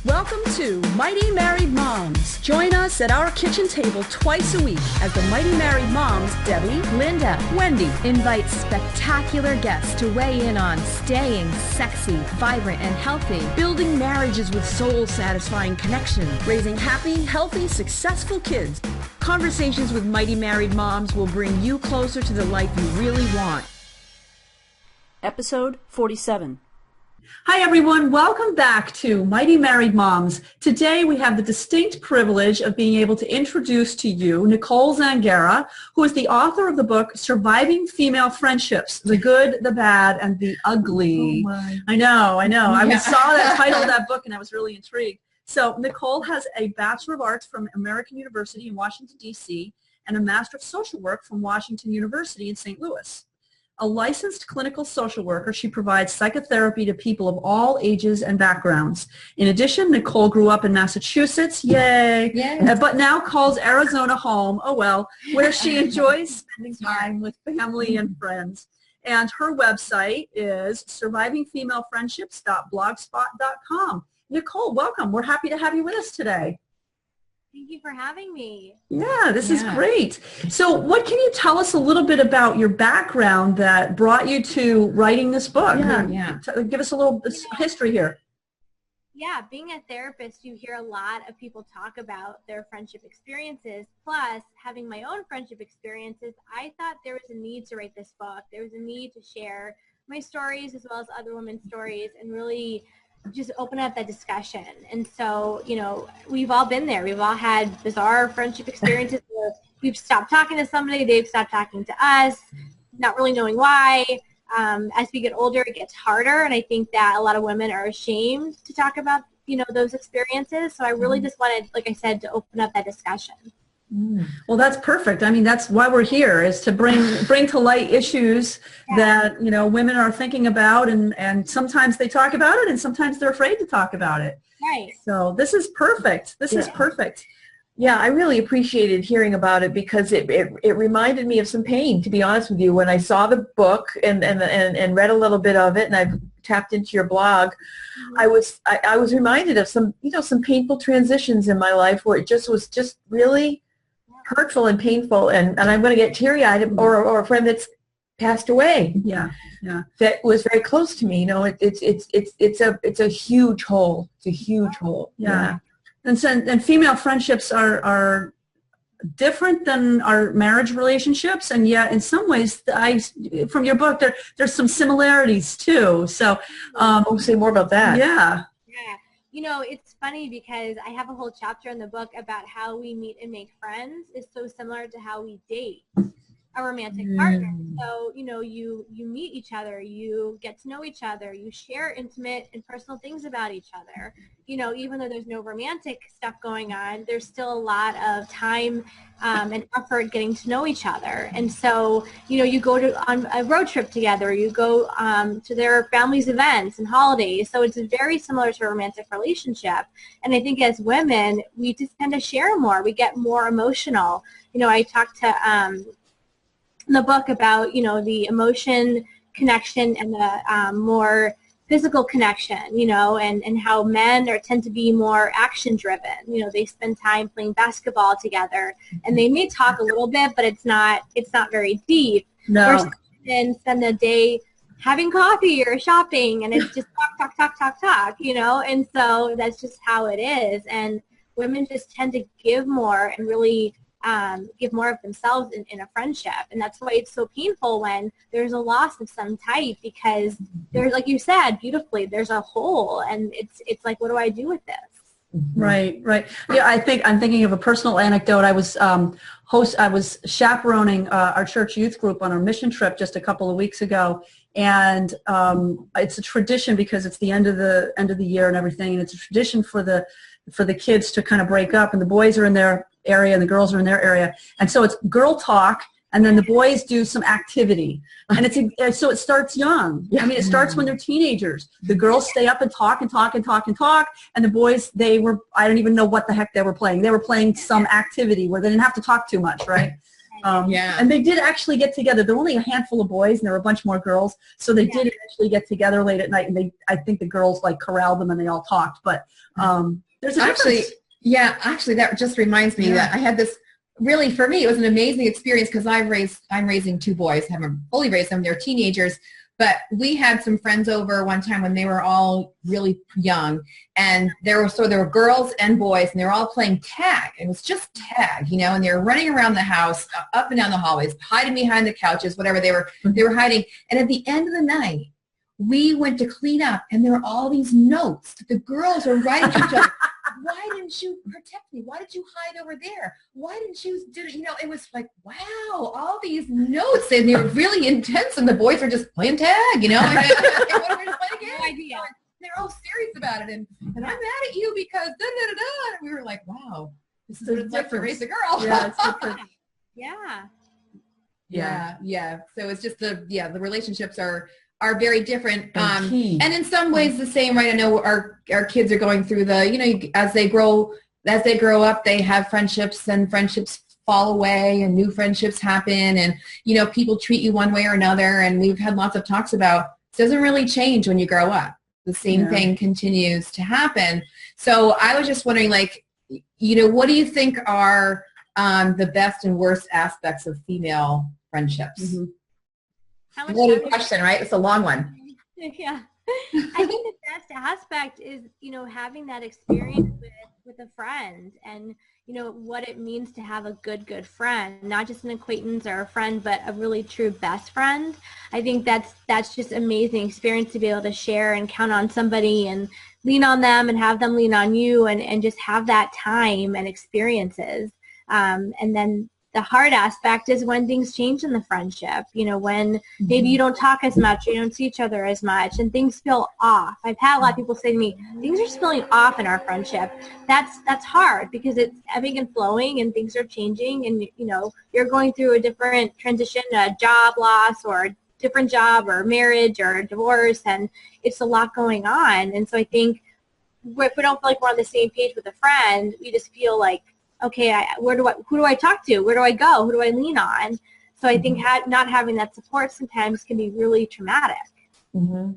Welcome to Mighty Married Moms. Join us at our kitchen table twice a week as the Mighty Married Moms, Debbie, Linda, Wendy, invite spectacular guests to weigh in on staying sexy, vibrant, and healthy, building marriages with soul-satisfying connection, raising happy, healthy, successful kids. Conversations with Mighty Married Moms will bring you closer to the life you really want. Episode 47. Hi everyone, welcome back to Mighty Married Moms. Today we have the distinct privilege of being able to introduce to you Nicole Zangara, who is the author of the book Surviving Female Friendships, the Good, the Bad, and the Ugly. Oh my. I know. Yeah. I saw that title of that book and I was really intrigued. So Nicole has a Bachelor of Arts from American University in Washington, D.C., and a Master of Social Work from Washington University in St. Louis. A licensed clinical social worker, she provides psychotherapy to people of all ages and backgrounds. In addition, Nicole grew up in Massachusetts, yay, but now calls Arizona home, oh well, where she enjoys spending time with family and friends. And her website is survivingfemalefriendships.blogspot.com. Nicole, welcome. We're happy to have you with us today. Thank you for having me. Yeah, this is great. So what can you tell us a little bit about your background that brought you to writing this book? Give us a little history here. Yeah, being a therapist, you hear a lot of people talk about their friendship experiences. Plus, having my own friendship experiences, I thought there was a need to write this book. There was a need to share my stories as well as other women's stories and really just open up that discussion. And so, you know, we've all been there. We've all had bizarre friendship experiences where we've stopped talking to somebody, they've stopped talking to us, not really knowing why. As we get older, it gets harder. And I think that a lot of women are ashamed to talk about, you know, those experiences. So I really just wanted, like I said, to open up that discussion. Well, that's perfect. I mean, that's why we're here, is to bring to light issues that, you know, women are thinking about, and sometimes they talk about it and sometimes they're afraid to talk about it. Right. So this is perfect. This is perfect. Yeah, I really appreciated hearing about it because it reminded me of some pain, to be honest with you. When I saw the book and read a little bit of it, and I've tapped into your blog, I was reminded of some painful transitions in my life where it was just really hurtful and painful, and I'm going to get teary-eyed, or a friend that's passed away. Yeah. That was very close to me. You know, it's a huge hole. It's a huge hole. Yeah. And female friendships are different than our marriage relationships, and yet in some ways, from your book, there's some similarities too. So, say more about that. Yeah. You know, it's funny because I have a whole chapter in the book about how we meet and make friends is so similar to how we date a romantic partner. So, you know, you meet each other, you get to know each other, you share intimate and personal things about each other. You know, even though there's no romantic stuff going on, there's still a lot of time and effort getting to know each other. And so, you know, you go on a road trip together, you go to their family's events and holidays. So it's very similar to a romantic relationship. And I think as women, we just tend to share more. We get more emotional. You know, I talked to in the book about, you know, the emotion connection and the more physical connection, you know, and how men tend to be more action driven. You know, they spend time playing basketball together, and they may talk a little bit, but it's not very deep. No. Versus men spend the day having coffee or shopping, and it's just talk, you know, and so that's just how it is. And women just tend to give more and really give more of themselves in a friendship. And that's why it's so painful when there's a loss of some type, because there's, like you said beautifully, there's a hole, and it's like, what do I do with this? Right. Yeah, I'm thinking of a personal anecdote. I was chaperoning our church youth group on our mission trip just a couple of weeks ago, and it's a tradition because it's the end of the year and everything, and it's a tradition for the kids to kind of break up, and the boys are in their area and the girls are in their area, and so it's girl talk, and then the boys do some activity, and so it starts young. I mean, it starts when they're teenagers. The girls stay up and talk, and the boys, I don't even know what the heck they were playing. They were playing some activity where they didn't have to talk too much, right? And they did actually get together. There were only a handful of boys, and there were a bunch more girls. So they did eventually get together late at night, and I think the girls like corralled them, and they all talked. But there's a difference. Actually, that just reminds me that I had this. Really, for me, it was an amazing experience because I'm raising two boys. I haven't fully raised them; they're teenagers. But we had some friends over one time when they were all really young, and there were girls and boys, and they were all playing tag. It was just tag, and they were running around the house, up and down the hallways, hiding behind the couches, whatever they were hiding. And at the end of the night, we went to clean up, and there were all these notes that the girls were writing to each other. Why didn't you protect me? Why did you hide over there? Why didn't you do it? It was like, wow, all these notes, and they were really intense, and the boys were just playing tag, They were just playing games. They're all serious about it, and I'm mad at you because da-da-da-da. And we were like, wow, this is what it's like to raise a girl. Yeah, it's different. Yeah. So it's just the relationships are very different, and in some ways the same, right? I know our kids are going through as they grow up, they have friendships, and friendships fall away, and new friendships happen, and people treat you one way or another, and we've had lots of talks about it doesn't really change when you grow up. The same thing continues to happen. So I was just wondering, what do you think are the best and worst aspects of female friendships? Mm-hmm. Loaded question, right? It's a long one. Yeah. I think the best aspect is, having that experience with a friend, and, what it means to have a good friend, not just an acquaintance or a friend, but a really true best friend. I think that's just amazing experience to be able to share and count on somebody and lean on them and have them lean on you, and just have that time and experiences. And then the hard aspect is when things change in the friendship, when maybe you don't talk as much, or you don't see each other as much, and things feel off. I've had a lot of people say to me, things are just feeling off in our friendship. That's hard because it's ebbing and flowing, and things are changing, and you're going through a different transition, a job loss, or a different job, or marriage, or a divorce, and it's a lot going on. And so I think if we don't feel like we're on the same page with a friend, we just feel like, okay, who do I talk to? Where do I go? Who do I lean on? So I think not having that support sometimes can be really traumatic. Mm-hmm.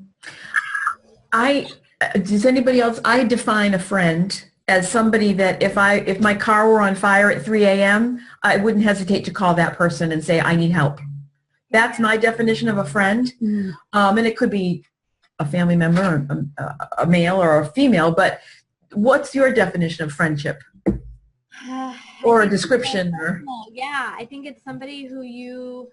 Does anybody else? I define a friend as somebody that if my car were on fire at 3 a.m., I wouldn't hesitate to call that person and say, I need help. That's my definition of a friend. Mm-hmm. And it could be a family member, a male or a female, but what's your definition of friendship? Or a description, I think it's somebody who you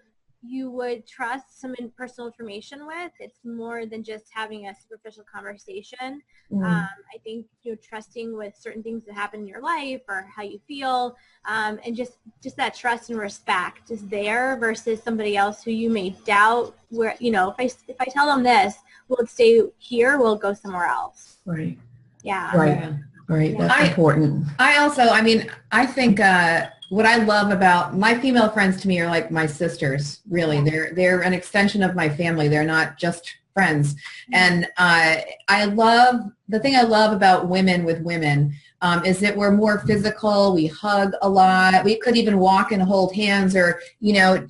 would trust some personal information with. It's more than just having a superficial conversation. I think trusting with certain things that happen in your life or how you feel, and just that trust and respect is there versus somebody else who you may doubt. Where if I tell them this, will it stay here? Will it go somewhere else? Right. Yeah. Right. Yeah. Right, that's important. I think what I love about my female friends to me are like my sisters, really. They're an extension of my family. They're not just friends. And the thing I love about women with women is that we're more physical. We hug a lot. We could even walk and hold hands, or,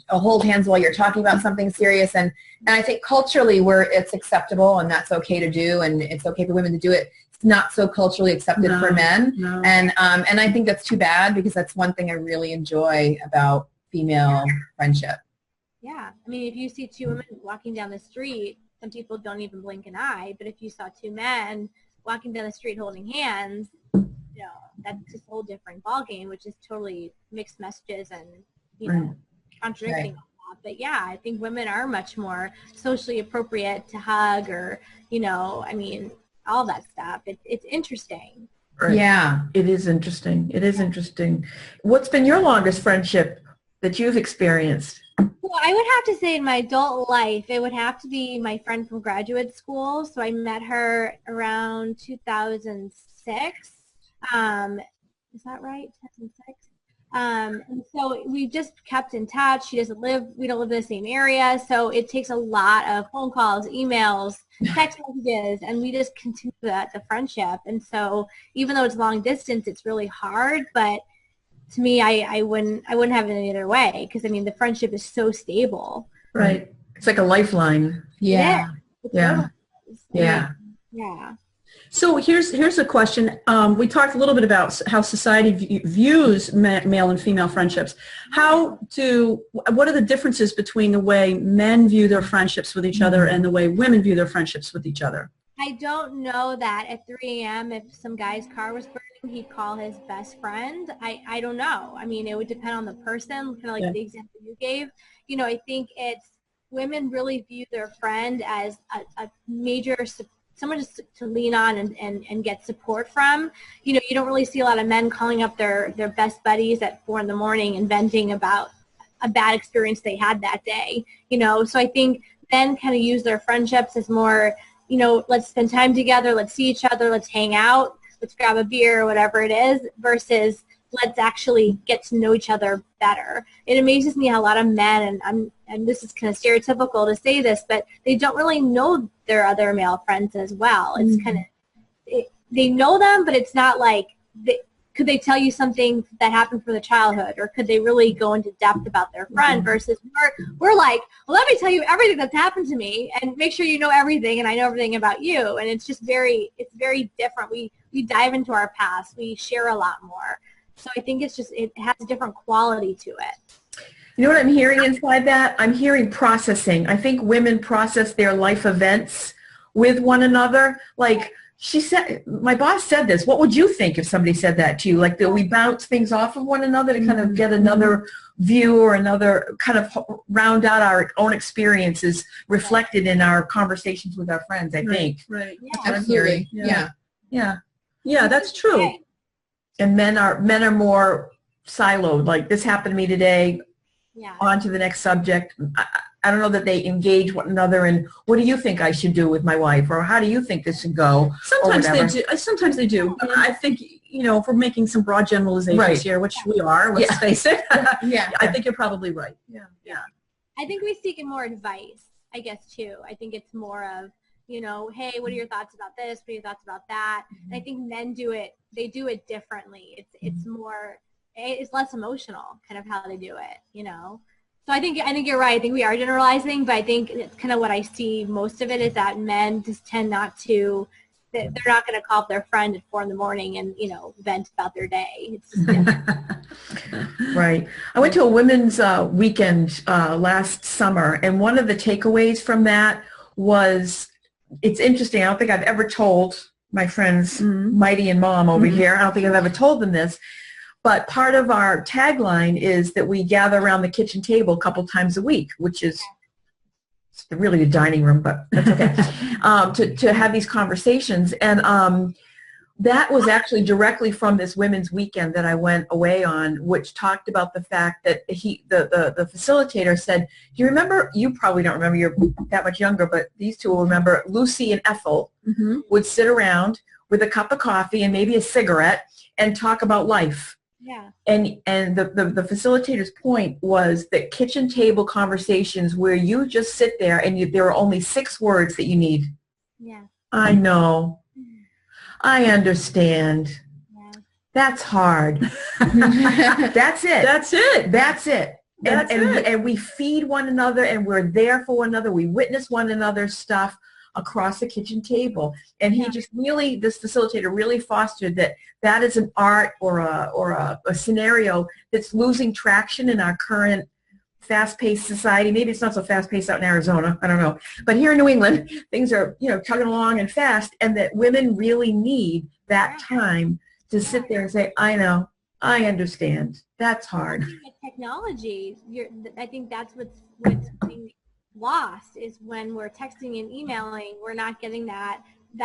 hold hands while you're talking about something serious. And I think culturally it's acceptable, and that's okay to do, and it's okay for women to do it. Not so culturally accepted for men. No. And I think that's too bad, because that's one thing I really enjoy about female friendship. Yeah. I mean, if you see two women walking down the street, some people don't even blink an eye, but if you saw two men walking down the street holding hands, that's just a whole different ballgame, which is totally mixed messages and, contradicting all that. But yeah, I think women are much more socially appropriate to hug, or, all that stuff. It's interesting. Right. Yeah. It is interesting. It is interesting. What's been your longest friendship that you've experienced? Well, I would have to say in my adult life, it would have to be my friend from graduate school. So I met her around 2006. Is that right? 2006? And so we just kept in touch. We don't live in the same area. So it takes a lot of phone calls, emails, text messages, and we just continue the friendship. And so even though it's long distance, it's really hard, but to me, I wouldn't have it any other way, because I mean the friendship is so stable. Right. It's like a lifeline. Yeah. Yeah. Yeah. Yeah. So here's a question. We talked a little bit about how society views male and female friendships. What are the differences between the way men view their friendships with each other and the way women view their friendships with each other? I don't know that at 3 a.m. if some guy's car was burning, he'd call his best friend. I don't know. I mean, it would depend on the person, kind of like the example you gave. You know, I think women really view their friend as a major someone just to lean on and get support from. You know, you don't really see a lot of men calling up their best buddies at 4 a.m. and venting about a bad experience they had that day. You know, so I think men kind of use their friendships as more, you know, let's spend time together, let's see each other, let's hang out, let's grab a beer, whatever it is, versus let's actually get to know each other better. It amazes me how a lot of men, and this is kind of stereotypical to say this, but they don't really know their other male friends as well. It's kind of, they know them, but it's not like, could they tell you something that happened from the childhood, or could they really go into depth about their friend, versus we're like, well, let me tell you everything that's happened to me and make sure you know everything and I know everything about you. And it's just very different. We dive into our past. We share a lot more. So I think it has a different quality to it. You know what I'm hearing inside that? I'm hearing processing. I think women process their life events with one another. Like she said, my boss said this. What would you think if somebody said that to you? Like that we bounce things off of one another to kind of get another view or another kind of round out our own experiences reflected in our conversations with our friends, I think. Right. Yeah. Absolutely. Yeah. Yeah. Yeah, that's true. And men are more siloed. Like this happened to me today. Yeah. On to the next subject. I don't know that they engage one another in what do you think I should do with my wife, or how do you think this should go? Sometimes they do. Sometimes they do. I think, you know, if we're making some broad generalizations here, which we are, let's face it. I think you're probably right. Yeah. I think we seek more advice, I guess, too. I think it's more of, you know, hey, what are your thoughts about this? What are your thoughts about that? And I think men do it differently. It's more, it's less emotional, kind of how they do it, you know. So I think you're right. I think we are generalizing, but I think it's kind of what I see most of it is that men just tend not to, they're not going to call up their friend at 4 a.m. and, you know, vent about their day. It's Right. I went to a women's weekend last summer, and one of the takeaways from that was, it's interesting. I don't think I've ever told my friends, Mighty and Mom over here, I don't think I've ever told them this, but part of our tagline is that we gather around the kitchen table a couple times a week, which is really the dining room, but that's okay, to have these conversations. And that was actually directly from this women's weekend that I went away on, which talked about the fact that the facilitator said, do you remember, you probably don't remember, you're that much younger, but these two will remember, Lucy and Ethel would sit around with a cup of coffee and maybe a cigarette and talk about life. Yeah. And the facilitator's point was that kitchen table conversations where you just sit there and there are only 6 words that you need. Yeah. I know. I understand. Yeah. That's hard. That's it. That's it. That's it. That's it. And we feed one another, and we're there for one another. We witness one another's stuff across the kitchen table. And he just really, this facilitator really fostered that is an art or a scenario that's losing traction in our current fast-paced society. Maybe it's not so fast-paced out in Arizona. I don't know. But here in New England, things are, you know, chugging along and fast, and that women really need that time to sit there and say, I know, I understand. That's hard. Technology, I think that's what's being lost is when we're texting and emailing, we're not getting that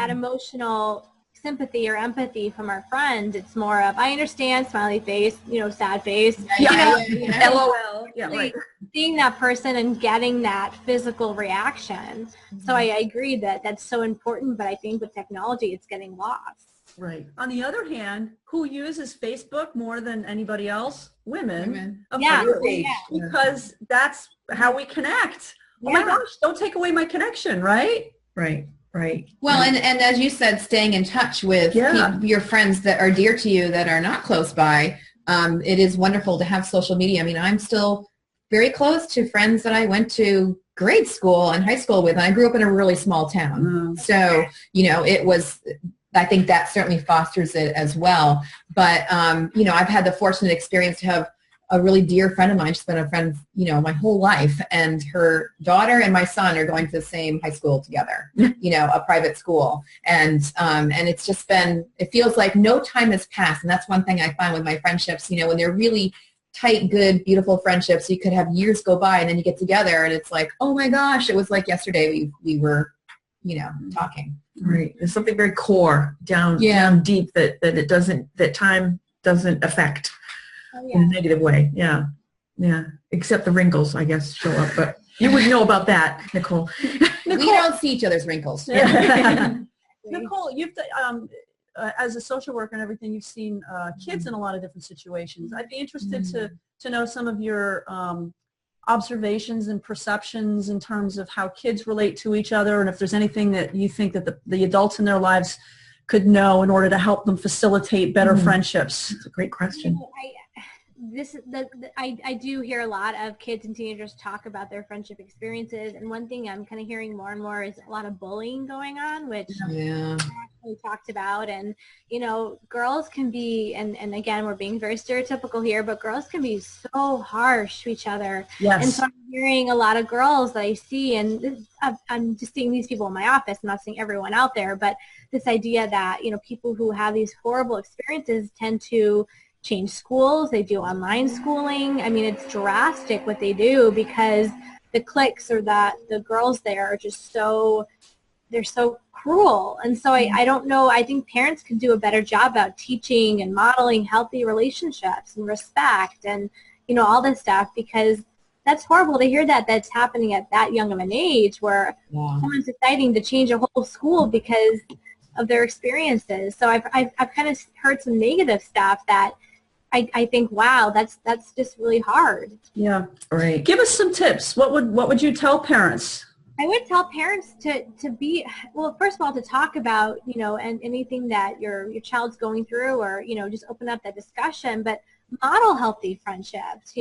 emotional sympathy or empathy from our friends. It's more of, I understand, smiley face, you know, sad face. LOL. Yeah, really right. Seeing that person and getting that physical reaction. So I agree that that's so important, but I think with technology, it's getting lost. Right. On the other hand, who uses Facebook more than anybody else? Women. Of Yeah. course, Yeah. because that's how we connect. Oh my gosh, don't take away my connection, right? Right. Right. Well, and as you said, staying in touch with your friends that are dear to you that are not close by, it is wonderful to have social media. I mean, I'm still very close to friends that I went to grade school and high school with. And I grew up in a really small town. So, it was, I think that certainly fosters it as well. But, I've had the fortunate experience to have a really dear friend of mine. She's been a friend, my whole life. And her daughter and my son are going to the same high school together, a private school. And it's just been, it feels like no time has passed. And that's one thing I find with my friendships, when they're really tight, good, beautiful friendships, you could have years go by and then you get together and it's like, oh my gosh, it was like yesterday we were, talking. Right. There's something very core down deep that time doesn't affect in a negative way. Yeah. Yeah. Except the wrinkles, I guess, show up, but you wouldn't know about that, Nicole. We don't see each other's wrinkles. Nicole, you've as a social worker and everything, you've seen kids in a lot of different situations. I'd be interested to know some of your observations and perceptions in terms of how kids relate to each other, and if there's anything that you think that the adults in their lives could know in order to help them facilitate better friendships. That's a great question. I do hear a lot of kids and teenagers talk about their friendship experiences, and one thing I'm kind of hearing more and more is a lot of bullying going on, which we talked about. And girls can be, and again, we're being very stereotypical here, but girls can be so harsh to each other. Yes. And so I'm hearing a lot of girls that I see, and I'm just seeing these people in my office. I'm not seeing everyone out there, but this idea that people who have these horrible experiences tend to change schools. They do online schooling. I mean, it's drastic what they do because the cliques or the girls there are just they're so cruel. And so I don't know. I think parents could do a better job about teaching and modeling healthy relationships and respect and, all this stuff, because that's horrible to hear that's happening at that young of an age where someone's deciding to change a whole school because of their experiences. So I've kind of heard some negative stuff that I think, wow, that's just really hard. Yeah. Right. Give us some tips. What would you tell parents? I would tell parents to be, well, first of all, to talk about, and anything that your child's going through, or, just open up that discussion, but model healthy friendships.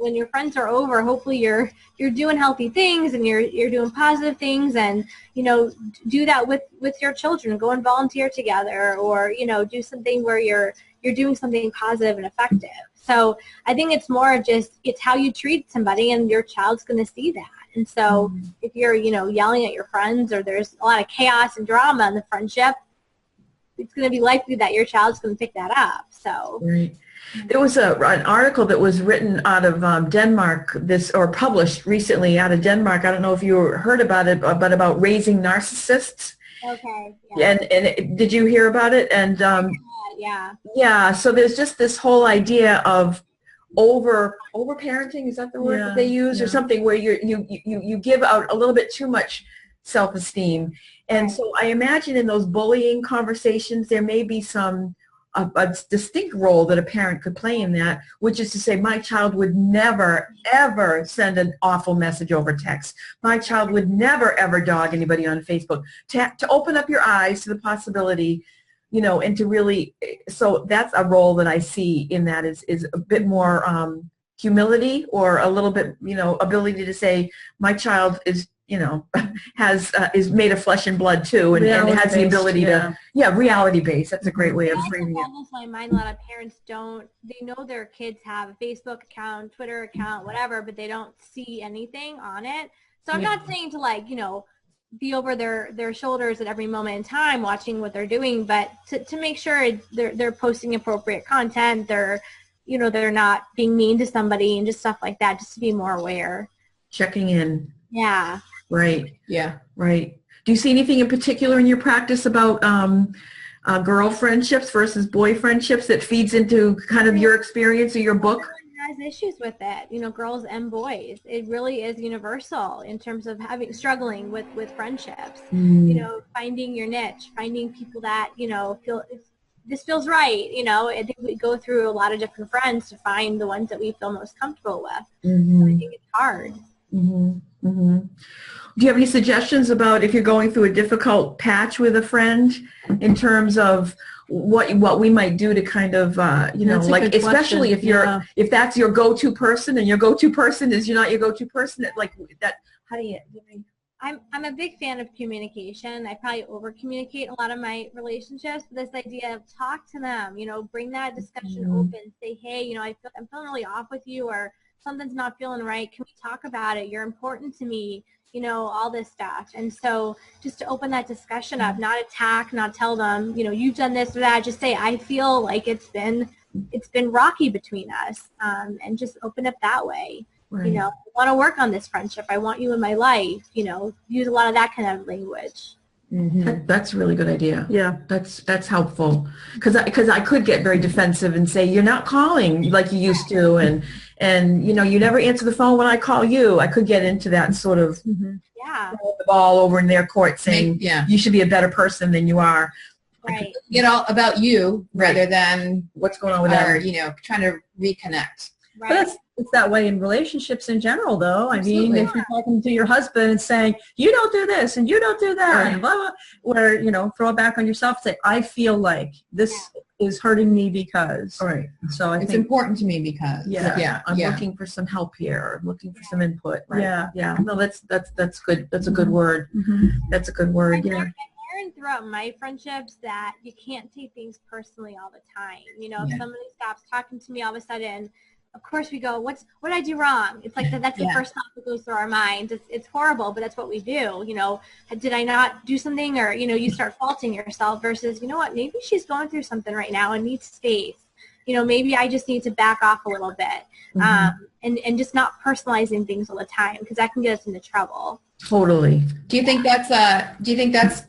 When your friends are over, hopefully you're doing healthy things and you're doing positive things, and, do that with your children. Go and volunteer together, or, do something where you're doing something positive and effective. So I think it's more of it's how you treat somebody, and your child's going to see that. And so if you're, yelling at your friends, or there's a lot of chaos and drama in the friendship, it's going to be likely that your child's going to pick that up. So. Right. There was an article that was written out of Denmark, or published recently out of Denmark. I don't know if you heard about it, but about raising narcissists. Okay. Yeah. And did you hear about it? And yeah. So there's just this whole idea of over parenting. Is that the word that they use, or something, where you give out a little bit too much self-esteem. And so I imagine in those bullying conversations there may be a distinct role that a parent could play in that, which is to say, my child would never, ever send an awful message over text. My child would never, ever dog anybody on Facebook. To open up your eyes to the possibility, and to really, so that's a role that I see in that is a bit more humility, or a little bit, ability to say, my child is, is made of flesh and blood too, and has the ability to, reality-based. That's a great way of framing it. I mind a lot of parents they know their kids have a Facebook account, Twitter account, whatever, but they don't see anything on it. So I'm not saying to be over their shoulders at every moment in time watching what they're doing, but to make sure they're posting appropriate content, they're not being mean to somebody and just stuff like that, just to be more aware. Checking in. Yeah. Right. Yeah. Right. Do you see anything in particular in your practice about girl friendships versus boy friendships that feeds into kind of your experience or your book? Everyone has issues with it, girls and boys. It really is universal in terms of struggling with friendships. Finding your niche, finding people that feel this feels right. I think we go through a lot of different friends to find the ones that we feel most comfortable with. So I think it's hard. Mm-hmm. Do you have any suggestions about if you're going through a difficult patch with a friend in terms of what we might do to kind of, like, especially if if that's your go-to person and your go-to person is you're not your go-to person, how do you? I'm a big fan of communication. I probably over-communicate a lot of my relationships. But this idea of talk to them, bring that discussion open. Say, hey, I'm feeling really off with you, or something's not feeling right. Can we talk about it? You're important to me. All this stuff. And so just to open that discussion up, not attack, not tell them, you've done this or that. Just say, I feel like it's been rocky between us, and just open up that way. Right. I want to work on this friendship. I want you in my life. Use a lot of that kind of language. Mm-hmm. That's a really good idea. Yeah, that's helpful, because I could get very defensive and say, you're not calling like you used to, and you never answer the phone when I call you. I could get into that sort of throw the ball over in their court, saying you should be a better person than you are. Right. Get all about you rather than what's going on with them. Trying to reconnect. Right. But it's that way in relationships in general, though. Absolutely. I mean, if you're talking to your husband and saying, you don't do this and you don't do that, and blah, blah, where, throw it back on yourself, say, I feel like this is hurting me because. All right. So I think it's important to me because. I'm looking for some help here. I'm looking for some input. Right? Yeah. No, that's good. That's a good word. Mm-hmm. That's a good word. I learned throughout my friendships that you can't take things personally all the time. If somebody stops talking to me all of a sudden, of course we go, what did I do wrong? It's like that's the first thought that goes through our minds. It's horrible, but that's what we do. Did I not do something? Or, you start faulting yourself versus, what, maybe she's going through something right now and needs space. Maybe I just need to back off a little bit, and just not personalizing things all the time, because that can get us into trouble. Totally. Do you think that's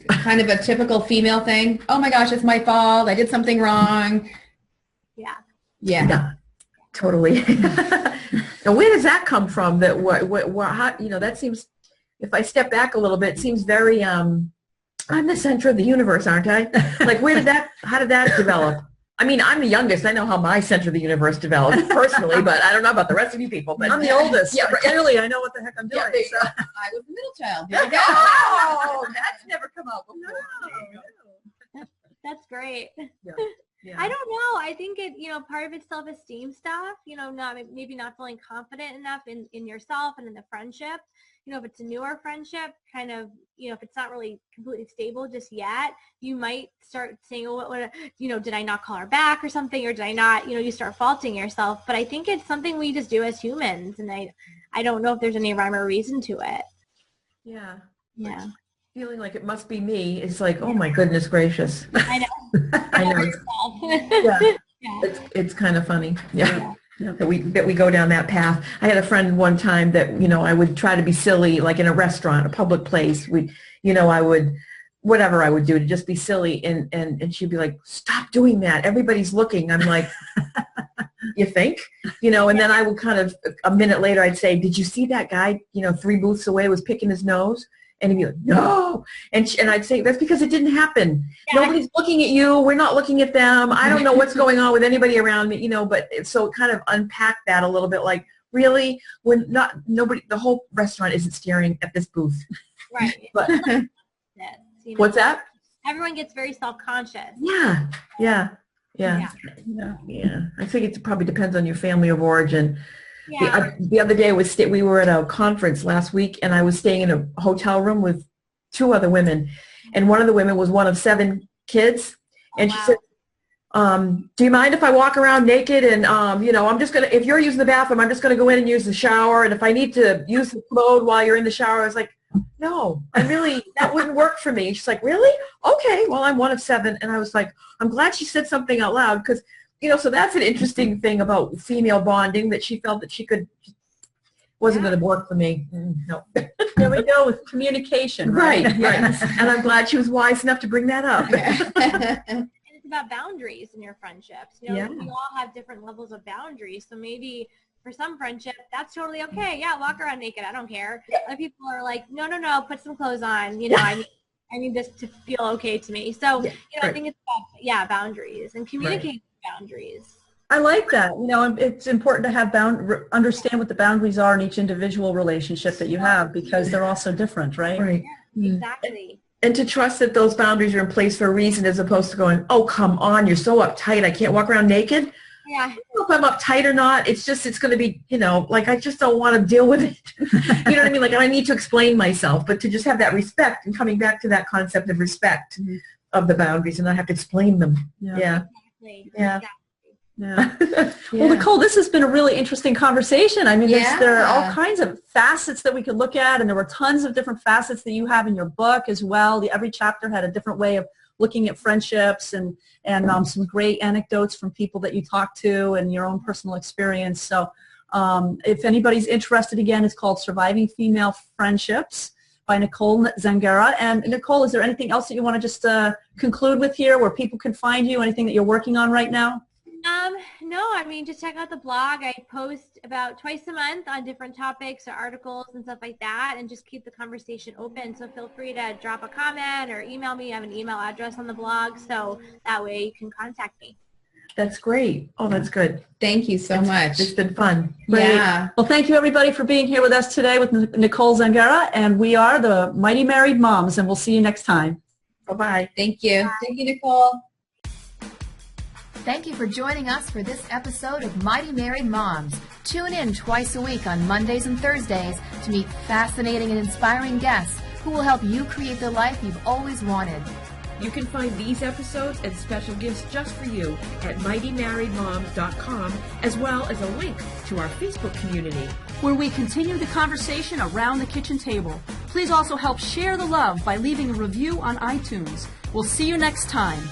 kind of a typical female thing? Oh my gosh, it's my fault. I did something wrong. Yeah. Totally. Now, where does that come from? That how, that seems, if I step back a little bit, it seems very, I'm the center of the universe, aren't I? Like, how did that develop? I mean, I'm the youngest. I know how my center of the universe developed personally, but I don't know about the rest of you people. But I'm the oldest. Yeah, clearly I know what the heck I'm doing. So. I was the middle child. There you go. Oh, that's never come out before. No. That's great. Yeah. I don't know. I think it, part of it's self-esteem stuff, maybe not feeling confident enough in yourself and in the friendship. If it's a newer friendship, kind of, if it's not really completely stable just yet, you might start saying, oh, did I not call her back or something? Or did I not, you start faulting yourself. But I think it's something we just do as humans. And I don't know if there's any rhyme or reason to it. Yeah. Yeah. Feeling like it must be me. It's like, oh my goodness gracious. I know. I know. It's kind of funny. That we go down that path. I had a friend one time that, I would try to be silly, like in a restaurant, a public place. I would, whatever I would do to just be silly. And she'd be like, stop doing that. Everybody's looking. I'm like, you think? And then I would kind of, a minute later, I'd say, did you see that guy, 3 booths away was picking his nose? And he'd be like, no. And I'd say, that's because it didn't happen. Yeah. Nobody's looking at you. We're not looking at them. I don't know what's going on with anybody around me, but so kind of unpack that a little bit, like, really, when the whole restaurant isn't staring at this booth. Right. But what's that? Everyone gets very self-conscious. Yeah. I think it probably depends on your family of origin. Yeah. The other day we were at a conference last week, and I was staying in a hotel room with 2 other women, and one of the women was one of 7 kids, and she said, do you mind if I walk around naked? And I'm just gonna, if you're using the bathroom, I'm just gonna go in and use the shower, and if I need to use the commode while you're in the shower. I was like, no, that wouldn't work for me. She's like, really? Okay, well, I'm one of 7, and I was like, I'm glad she said something out loud, because so that's an interesting thing about female bonding, that she felt that she wasn't going to work for me. No. There we go with communication. Right. And I'm glad she was wise enough to bring that up. And it's about boundaries in your friendships. You all have different levels of boundaries. So maybe for some friendship, that's totally okay. Yeah, walk around naked. I don't care. Other people are like, no, put some clothes on. I need this to feel okay to me. So, I think it's about, boundaries and communicating boundaries. I like that. You know, it's important to have understand what the boundaries are in each individual relationship that you have, because they're all so different, right? Right. Yeah, exactly. And to trust that those boundaries are in place for a reason, as opposed to going, oh, come on, you're so uptight, I can't walk around naked. Yeah. I don't know if I'm uptight or not. It's going to be, you know, like I just don't want to deal with it. You know what I mean? Like I need to explain myself, but to just have that respect, and coming back to that concept of respect of the boundaries and not have to explain them. Yeah. Exactly. Yeah. Exactly. Yeah. Well, Nicole, this has been a really interesting conversation. I mean, there are all kinds of facets that we could look at, and there were tons of different facets that you have in your book as well. Every chapter had a different way of looking at friendships, and some great anecdotes from people that you talked to and your own personal experience. So if anybody's interested, again, it's called Surviving Female Friendships by Nicole Zangara. And Nicole, is there anything else that you want to just conclude with here, where people can find you, anything that you're working on right now? No, I mean, just check out the blog. I post about twice a month on different topics or articles and stuff like that, and just keep the conversation open. So feel free to drop a comment or email me. I have an email address on the blog, so that way you can contact me. That's great. Oh, that's good. Thank you so much. It's been fun. Yeah. Well, thank you, everybody, for being here with us today with Nicole Zangara, and we are the Mighty Married Moms, and we'll see you next time. Bye-bye. Thank you. Bye. Thank you, Nicole. Thank you for joining us for this episode of Mighty Married Moms. Tune in twice a week on Mondays and Thursdays to meet fascinating and inspiring guests who will help you create the life you've always wanted. You can find these episodes and special gifts just for you at mightymarriedmoms.com, as well as a link to our Facebook community, where we continue the conversation around the kitchen table. Please also help share the love by leaving a review on iTunes. We'll see you next time.